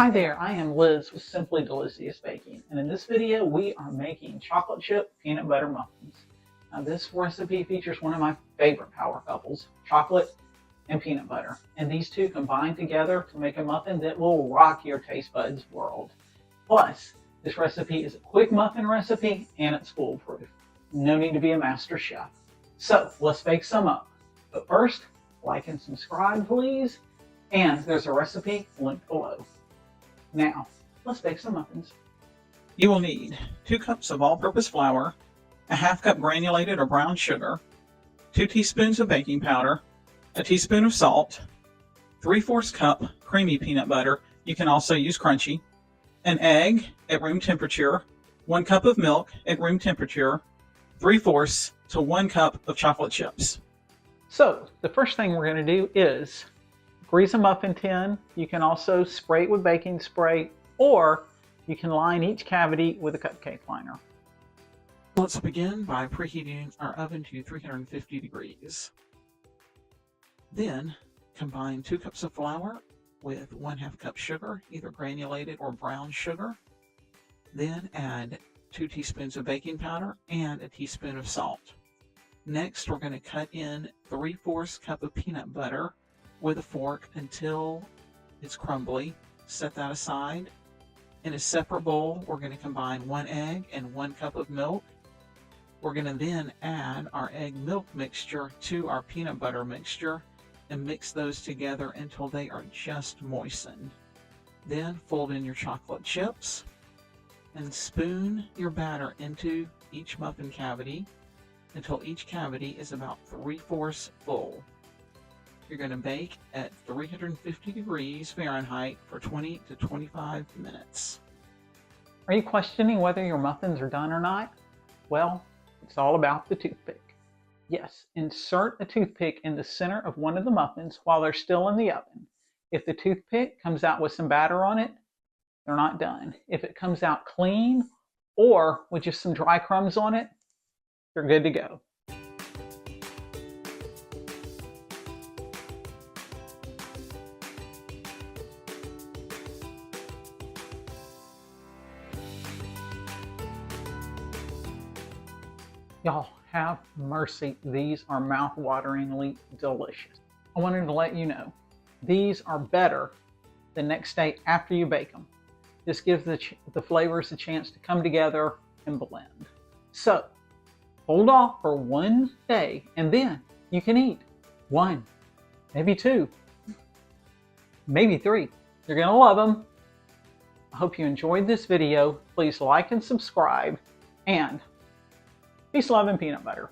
Hi there, I am Liz with Simply Delicious Baking, and in this video we are making chocolate chip peanut butter muffins. Now this recipe features one of my favorite power couples, chocolate and peanut butter, and these two combine together to make a muffin that will rock your taste buds world. Plus, this recipe is a quick muffin recipe and it's foolproof. No need to be a master chef. So let's bake some up. But first, like and subscribe please, and there's a recipe linked below. Now, let's bake some muffins. You will need 2 cups of all-purpose flour, a half cup granulated or brown sugar, 2 teaspoons of baking powder, a teaspoon of salt, 3/4 cup creamy peanut butter, you can also use crunchy, an egg at room temperature, 1 cup of milk at room temperature, 3/4 to 1 cup of chocolate chips. So, the first thing we're going to do is grease a muffin tin. You can also spray it with baking spray, or you can line each cavity with a cupcake liner. Let's begin by preheating our oven to 350 degrees. Then combine 2 cups of flour with 1/2 cup sugar, either granulated or brown sugar. Then add 2 teaspoons of baking powder and a teaspoon of salt. Next, we're going to cut in 3/4 cup of peanut butter with a fork until it's crumbly. Set that aside. In a separate bowl, we're going to combine 1 egg and 1 cup of milk. We're going to then add our egg milk mixture to our peanut butter mixture and mix those together until they are just moistened. Then fold in your chocolate chips and spoon your batter into each muffin cavity until each cavity is about 3/4 full. You're going to bake at 350 degrees Fahrenheit for 20 to 25 minutes. Are you questioning whether your muffins are done or not? Well, it's all about the toothpick. Yes, insert a toothpick in the center of one of the muffins while they're still in the oven. If the toothpick comes out with some batter on it, they're not done. If it comes out clean or with just some dry crumbs on it, they're good to go. Y'all, have mercy, these are mouth-wateringly delicious. I wanted to let you know, these are better the next day after you bake them. This gives the flavors a chance to come together and blend. So, hold off for 1 day and then you can eat 1, maybe 2, maybe 3. You're gonna love them. I hope you enjoyed this video. Please like and subscribe, and peace, love, and peanut butter.